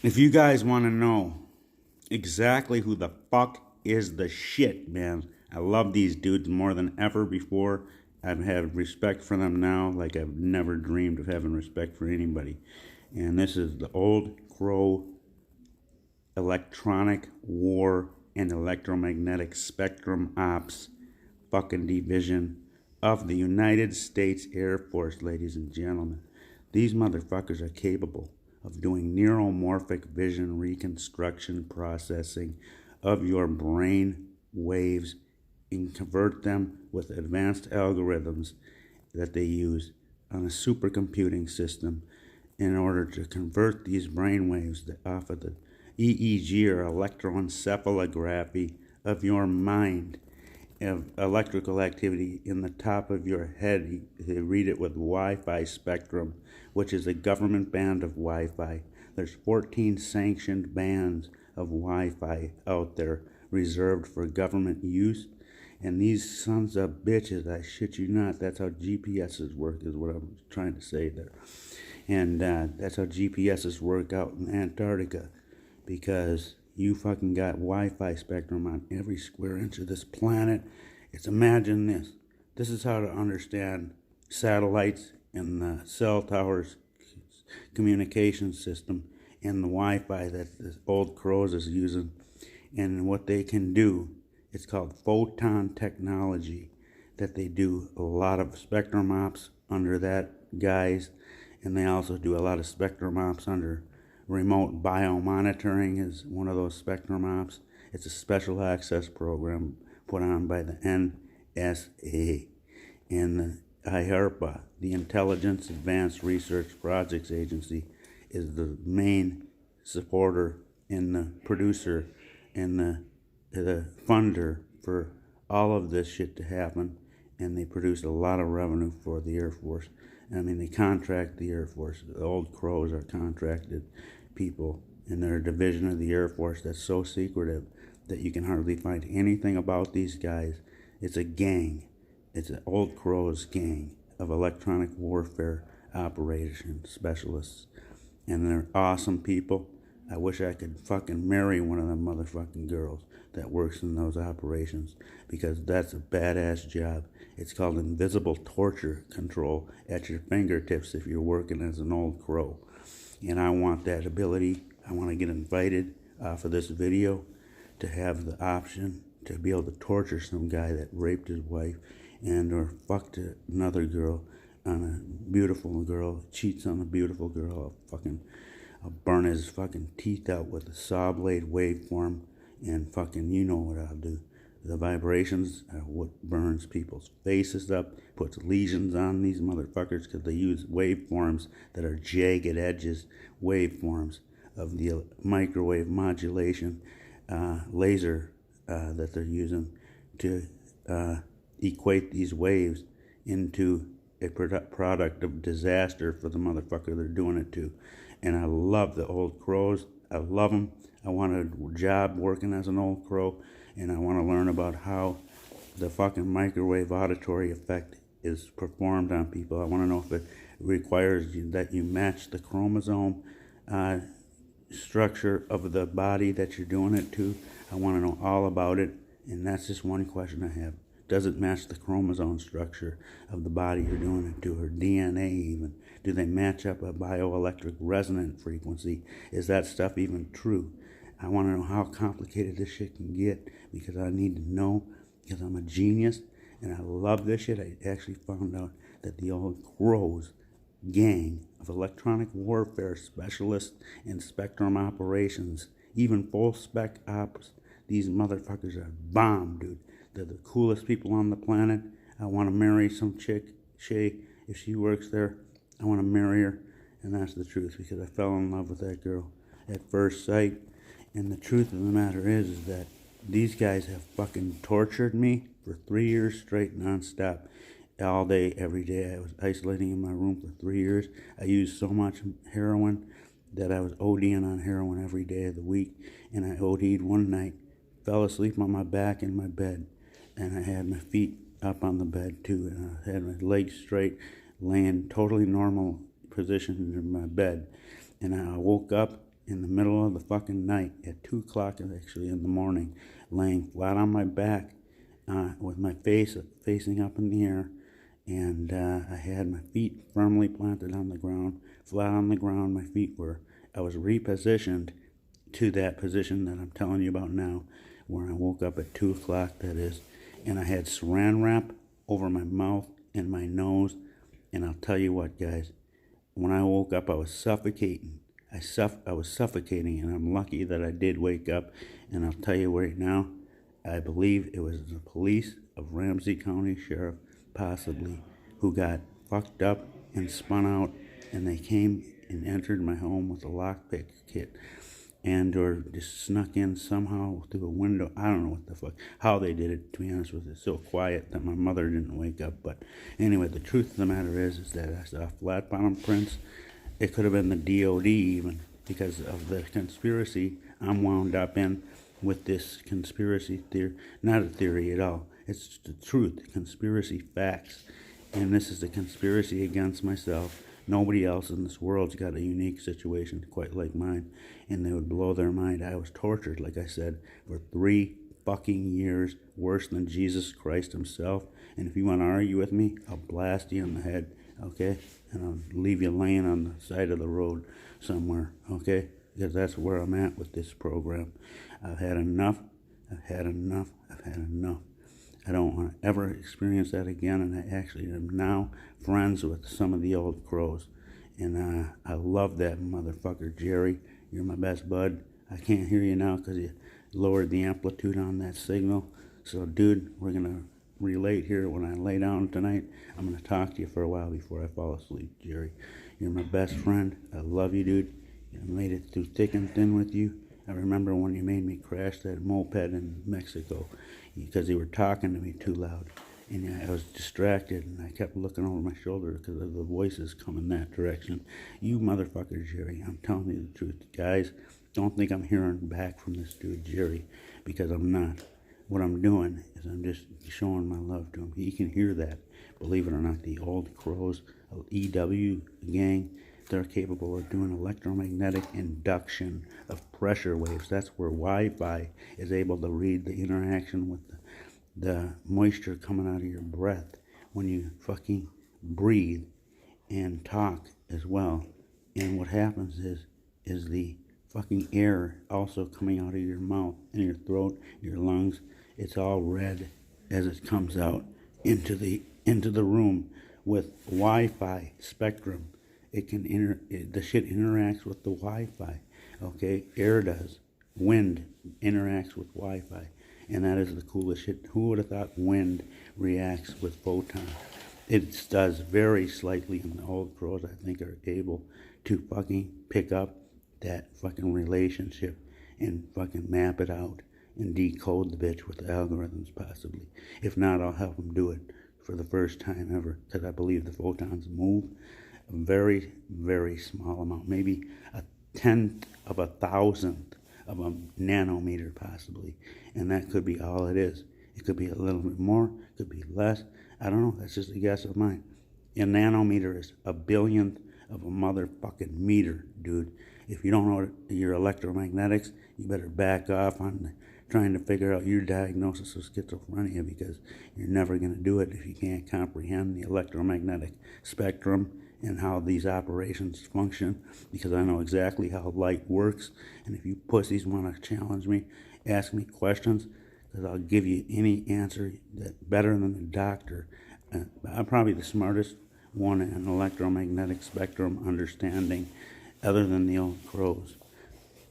If you guys want to know exactly who the fuck is the shit, man, I love these dudes more than ever before. I have respect for them now like I've never dreamed of having respect for anybody. And this is the Old Crow Electronic War and Electromagnetic Spectrum Ops fucking division of the United States Air Force, ladies and gentlemen. These motherfuckers are capable of doing neuromorphic vision reconstruction processing of your brain waves and convert them with advanced algorithms that they use on a supercomputing system in order to convert these brain waves off of the EEG or electroencephalography of your mind of electrical activity in the top of your head. They read it with Wi-Fi spectrum, which is a government band of Wi-Fi. There's 14 sanctioned bands of Wi-Fi out there reserved for government use. And these sons of bitches, I shit you not, that's how GPSs work, is what I'm trying to say there. And that's how GPSs work out in Antarctica, because you fucking got Wi-Fi spectrum on every square inch of this planet. Imagine this. This is how to understand satellites and the cell towers communication system and the Wi-Fi that this Old Crows is using and what they can do. It's called photon technology, that they do a lot of spectrum ops under that guise, and they also do a lot of spectrum ops under remote biomonitoring is one of those spectrum ops. It's a special access program put on by the NSA and the IARPA, the Intelligence Advanced Research Projects Agency, is the main supporter and the producer and the funder for all of this shit to happen. And they produce a lot of revenue for the Air Force. I mean, they contract the Air Force. The Old Crows are contracted people, and they're a division of the Air Force that's so secretive that you can hardly find anything about these guys. It's a gang. It's an Old Crows gang of electronic warfare operation specialists. And they're awesome people. I wish I could fucking marry one of them motherfucking girls that works in those operations, because that's a badass job. It's called invisible torture control at your fingertips if you're working as an Old Crow. And I want that ability. I want to get invited for this video to have the option to be able to torture some guy that raped his wife and or fucked another girl on a beautiful girl, cheats on a beautiful girl. I'll burn his fucking teeth out with a saw blade waveform, and fucking, you know what I'll do. The vibrations are what burns people's faces up, puts lesions on these motherfuckers, because they use waveforms that are jagged edges, waveforms of the microwave modulation laser that they're using to equate these waves into a product of disaster for the motherfucker they're doing it to. And I love the Old Crows. I love them. I want a job working as an Old Crow, and I want to learn about how the fucking microwave auditory effect is performed on people. I want to know if it requires that you match the chromosome structure of the body that you're doing it to. I want to know all about it, and that's just one question I have. Does it match the chromosome structure of the body you're doing it to, or DNA even? Do they match up a bioelectric resonant frequency? Is that stuff even true? I want to know how complicated this shit can get, because I need to know, because I'm a genius and I love this shit. I actually found out that the Old Crows gang of electronic warfare specialists and spectrum operations, even full spec ops, these motherfuckers are bomb, dude. They're the coolest people on the planet. I want to marry some chick, Shay, if she works there. I want to marry her, and that's the truth, because I fell in love with that girl at first sight. And the truth of the matter is that these guys have fucking tortured me for 3 years straight, nonstop, all day, every day. I was isolating in my room for 3 years. I used so much heroin that I was ODing on heroin every day of the week. And I OD'd one night, fell asleep on my back in my bed, and I had my feet up on the bed too, and I had my legs straight, laying totally normal position in my bed. And I woke up in the middle of the fucking night at 2 o'clock actually in the morning, laying flat on my back with my face facing up in the air, and I had my feet firmly planted on the ground, flat on the ground. My feet were, I was repositioned to that position that I'm telling you about now, where I woke up at 2 o'clock, that is, and I had saran wrap over my mouth and my nose, and I'll tell you what, guys, when I woke up, I was suffocating. I was suffocating, and I'm lucky that I did wake up, and I'll tell you right now, I believe it was the police of Ramsey County Sheriff, possibly, who got fucked up and spun out, and they came and entered my home with a lockpick kit, and or just snuck in somehow through a window. I don't know what the fuck, how they did it, to be honest with you. It's so quiet that my mother didn't wake up. But anyway, the truth of the matter is that I saw flat bottom prints. It could have been the DOD even, because of the conspiracy I'm wound up in with this conspiracy theory. Not a theory at all. It's the truth, conspiracy facts. And this is a conspiracy against myself. Nobody else in this world's got a unique situation quite like mine, and they would blow their mind. I was tortured, like I said, for 3 fucking years, worse than Jesus Christ himself. And if you want to argue with me, I'll blast you in the head, okay? And I'll leave you laying on the side of the road somewhere, okay? Because that's where I'm at with this program. I've had enough. I've had enough. I've had enough. I don't want to ever experience that again, and I actually am now friends with some of the old crows. And I love that motherfucker, Jerry. You're my best bud. I can't hear you now because you lowered the amplitude on that signal. So, dude, we're going to relate here. When I lay down tonight, I'm going to talk to you for a while before I fall asleep, Jerry. You're my best friend. I love you, dude. I made it through thick and thin with you. I remember when you made me crash that moped in Mexico because you were talking to me too loud. And I was distracted, and I kept looking over my shoulder because of the voices coming that direction. You motherfucker, Jerry, I'm telling you the truth. Guys, don't think I'm hearing back from this dude, Jerry, because I'm not. What I'm doing is I'm just showing my love to him. He can hear that. Believe it or not, the old crows, EW gang, they're capable of doing electromagnetic induction of pressure waves. That's where Wi-Fi is able to read the interaction with the moisture coming out of your breath when you fucking breathe and talk as well. And what happens is the fucking air also coming out of your mouth and your throat, your lungs. It's all red as it comes out into the room with Wi-Fi spectrum. It can the shit interacts with the Wi-Fi. Okay, air does. Wind interacts with Wi-Fi, and that is the coolest shit. Who would have thought wind reacts with photons? It does very slightly, and the old crows, I think, are able to fucking pick up that fucking relationship and fucking map it out and decode the bitch with the algorithms, possibly. If not, I'll help them do it for the first time ever, because I believe the photons move a very, very small amount, maybe a 1/10 of a 1,000th of a nanometer, possibly. And that could be all it is. It could be a little bit more, it could be less. I don't know, that's just a guess of mine. A nanometer is a 1/100000th of a motherfucking meter, dude. If you don't know your electromagnetics, you better back off on trying to figure out your diagnosis of schizophrenia, because you're never going to do it if you can't comprehend the electromagnetic spectrum and how these operations function, because I know exactly how light works. And if you pussies want to challenge me, ask me questions, because I'll give you any answer that better than the doctor. I'm probably the smartest one in electromagnetic spectrum understanding, other than the old crows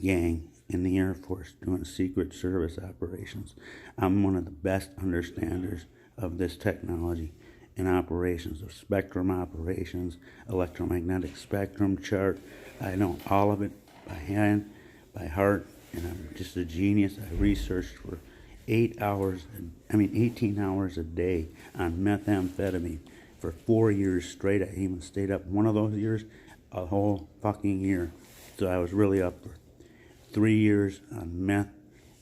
gang in the Air Force doing secret service operations. I'm one of the best understanders of this technology in operations, of spectrum operations, electromagnetic spectrum chart. I know all of it by hand, by heart, and I'm just a genius. I researched for 18 hours a day on methamphetamine for 4 years straight. I even stayed up one of those years, a whole fucking year. So I was really up for 3 years on meth,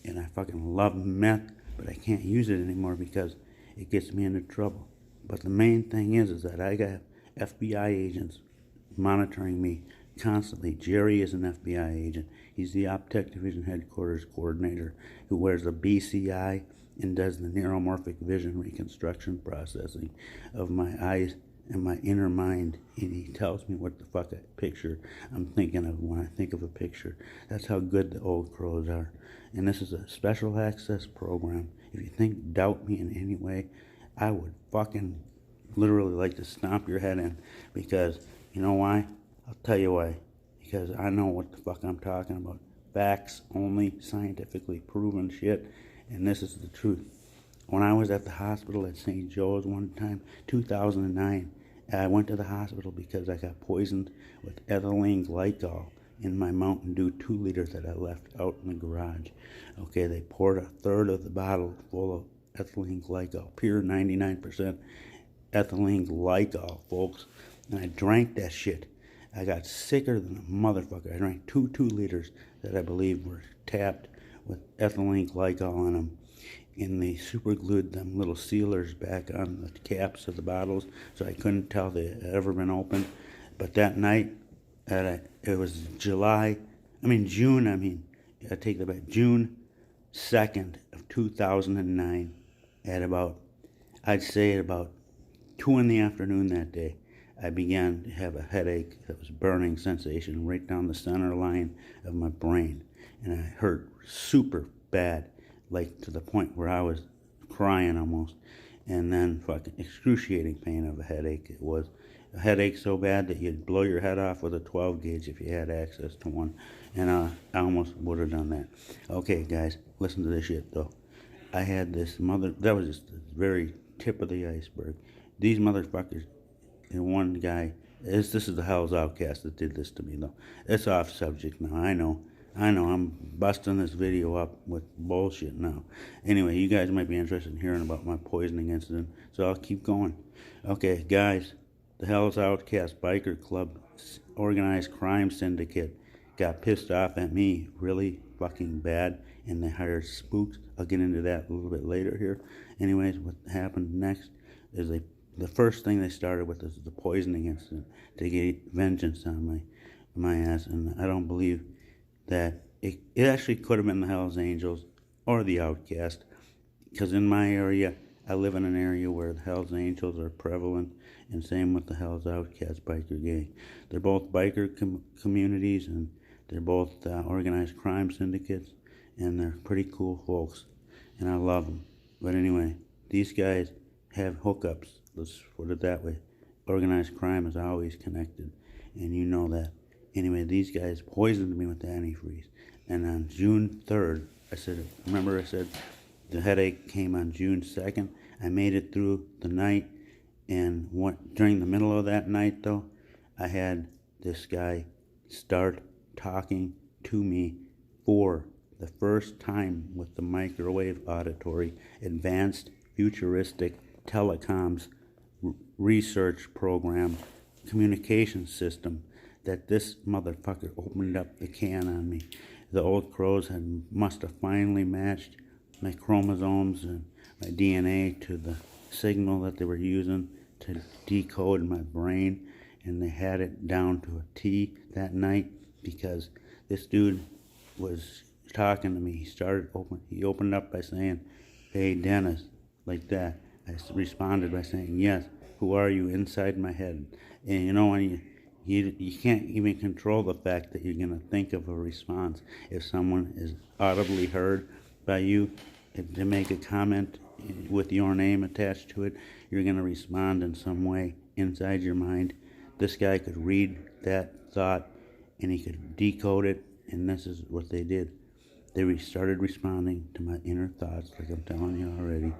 and I fucking love meth, but I can't use it anymore because it gets me into trouble. But the main thing is that I got FBI agents monitoring me constantly. Jerry is an FBI agent. He's the OPTEC Division Headquarters Coordinator who wears a BCI and does the neuromorphic vision reconstruction processing of my eyes and my inner mind, and he tells me what the fuck a picture I'm thinking of when I think of a picture. That's how good the Old Crows are. And this is a special access program. If you doubt me in any way, I would fucking literally like to stomp your head in, because you know why? I'll tell you why. Because I know what the fuck I'm talking about. Facts only, scientifically proven shit, and this is the truth. When I was at the hospital at St. Joe's one time, 2009, I went to the hospital because I got poisoned with ethylene glycol in my Mountain Dew 2 liters that I left out in the garage. Okay, they poured a third of the bottle full of ethylene glycol, pure 99% ethylene glycol, folks. And I drank that shit. I got sicker than a motherfucker. I drank 2 liters that I believe were tapped with ethylene glycol in them. And they super glued them little sealers back on the caps of the bottles, so I couldn't tell they had ever been opened. But that night, it was June 2nd of 2009, I'd say at about 2 in the afternoon that day, I began to have a headache that was burning sensation right down the center line of my brain. And it hurt super bad, like to the point where I was crying almost. And then fucking excruciating pain of a headache. It was a headache so bad that you'd blow your head off with a 12 gauge if you had access to one. And I almost would have done that. Okay, guys, listen to this shit though. I had this that was just the very tip of the iceberg. These motherfuckers, and one guy, this is the Hell's Outcast that did this to me though. It's off subject now, I know, I'm busting this video up with bullshit now. Anyway, you guys might be interested in hearing about my poisoning incident, so I'll keep going. Okay, guys, the Hell's Outcast Biker Club organized crime syndicate got pissed off at me really fucking bad, and they hired spooks. I'll get into that a little bit later here. Anyways, what happened next is the first thing they started with is the poisoning incident to get vengeance on my ass, and I don't believe that it actually could have been the Hells Angels or the Outcast, because in my area, I live in an area where the Hells Angels are prevalent, and same with the Hells Outcast biker gang. They're both biker communities, and they're both organized crime syndicates, and they're pretty cool folks, and I love them. But anyway, these guys have hookups, let's put it that way. Organized crime is always connected, and you know that. Anyway, these guys poisoned me with the antifreeze. And on June 3rd, I said the headache came on June 2nd. I made it through the night, and during the middle of that night, though, I had this guy start talking to me for the first time with the microwave auditory advanced futuristic telecoms research program communication system that this motherfucker opened up the can on me. The Old Crows must have finally matched my chromosomes and my DNA to the signal that they were using to decode my brain, and they had it down to a T that night, because this dude was talking to me. He opened up by saying, "Hey Dennis," like that. I responded by saying, "Yes, who are you?" inside my head. And you know, when you can't even control the fact that you're going to think of a response. If someone is audibly heard by you to make a comment with your name attached to it, you're going to respond in some way inside your mind. This guy could read that thought, and he could decode it, and this is what they did. They started responding to my inner thoughts, like I'm telling you already.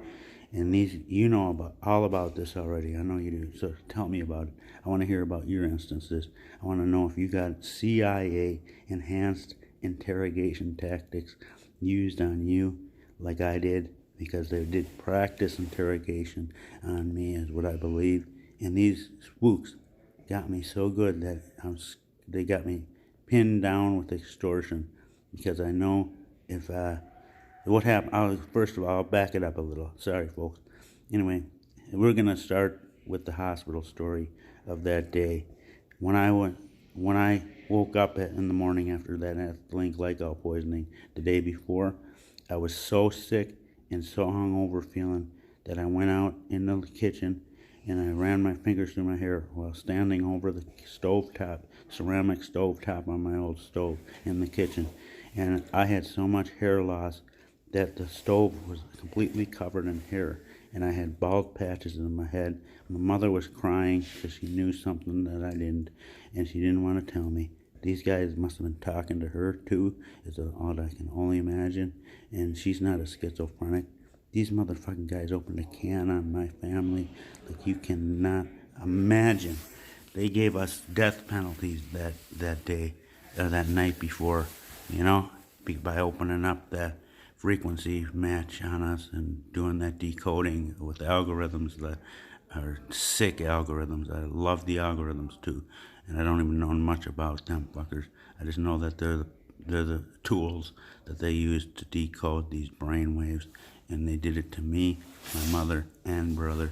And you know all about this already. I know you do. So tell me about it. I want to hear about your instances. I want to know if you got CIA enhanced interrogation tactics used on you, like I did, because they did practice interrogation on me, is what I believe. And these spooks got me so good that they got me pinned down with extortion, because I know if what happened. First of all, I'll back it up a little. Sorry, folks. Anyway, we're going to start with the hospital story of that day. When I went when I woke up in the morning after that ethylene glycol poisoning the day before, I was so sick and so hungover feeling that I went out in the kitchen and I ran my fingers through my hair while standing over the ceramic stove top on my old stove in the kitchen. And I had so much hair loss that the stove was completely covered in hair, and I had bald patches in my head. My mother was crying because she knew something that I didn't, and she didn't want to tell me. These guys must have been talking to her too, is all I can only imagine. And she's not a schizophrenic. These motherfucking guys opened a can on my family like you cannot imagine. They gave us death penalties that day, that night before, you know, by opening up that frequency match on us and doing that decoding with algorithms that are sick algorithms. I love the algorithms too, and I don't even know much about them fuckers. I just know that they're the tools that they use to decode these brain waves, and they did it to me, my mother, and brother.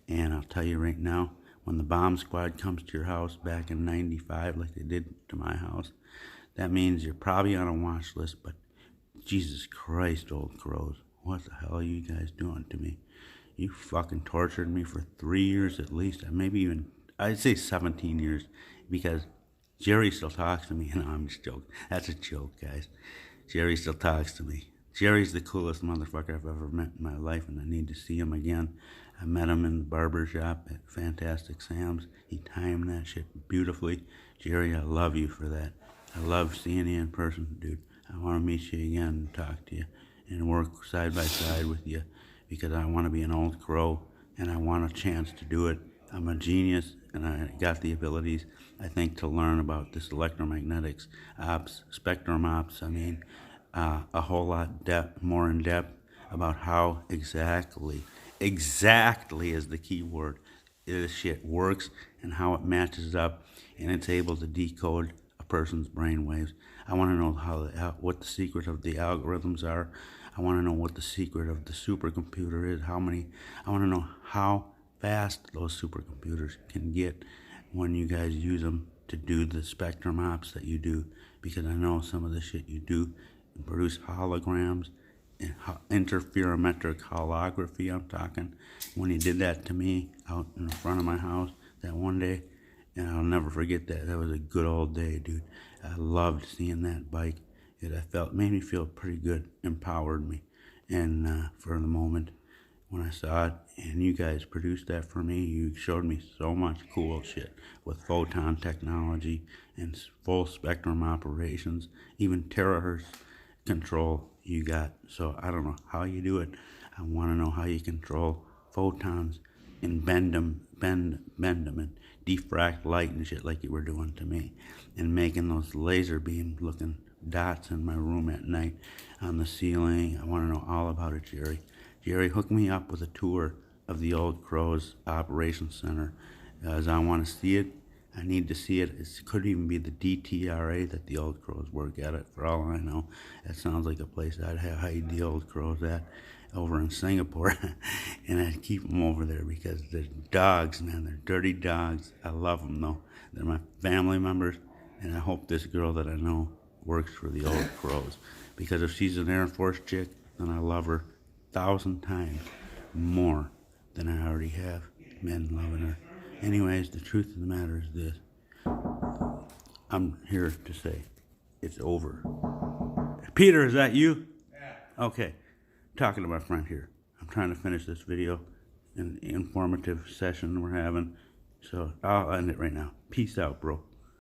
And I'll tell you right now, when the bomb squad comes to your house back in '95, like they did to my house, that means you're probably on a watch list. But Jesus Christ, old crows, what the hell are you guys doing to me? You fucking tortured me for 3 years at least, maybe even, I'd say 17 years, because Jerry still talks to me. No, I'm just joking. That's a joke, guys. Jerry still talks to me. Jerry's the coolest motherfucker I've ever met in my life, and I need to see him again. I met him in the barber shop at Fantastic Sam's. He timed that shit beautifully. Jerry, I love you for that. I love seeing you in person, dude. I want to meet you again and talk to you and work side by side with you, because I want to be an old crow and I want a chance to do it. I'm a genius and I got the abilities, I think, to learn about this electromagnetics ops, spectrum ops. I mean, a whole lot more in depth about how exactly is the key word, this shit works and how it matches up, and it's able to decode a person's brain waves. I want to know what the secret of the algorithms are. I want to know what the secret of the supercomputer is. I want to know how fast those supercomputers can get when you guys use them to do the spectrum ops that you do, because I know some of the shit you do and produce holograms and interferometric holography. I'm talking when you did that to me out in the front of my house that one day, and I'll never forget that. That was a good old day, dude. I loved seeing that bike. Made me feel pretty good, empowered me, and for the moment when I saw it, and you guys produced that for me. You showed me so much cool shit with photon technology and full spectrum operations, even terahertz control you got. So I don't know how you do it. I want to know how you control photons and bend them and diffract light and shit like you were doing to me, and making those laser beam looking dots in my room at night on the ceiling. I want to know all about it, Jerry. Jerry, hook me up with a tour of the Old Crows Operations Center, as I want to see it. I need to see it. It could even be the DTRA that the Old Crows work at it, for all I know. That sounds like a place I'd hide the Old Crows at, over in Singapore. And I'd keep them over there because they're dogs, man. They're dirty dogs. I love them, though. They're my family members, and I hope this girl that I know works for the Old Crows, because if she's an Air Force chick, then I love her 1,000 times more than I already have men loving her. Anyways, the truth of the matter is this. I'm here to say it's over. Peter, is that you? Yeah. Okay. Talking to my friend here. I'm trying to finish this video, an informative session we're having. So I'll end it right now. Peace out, bro.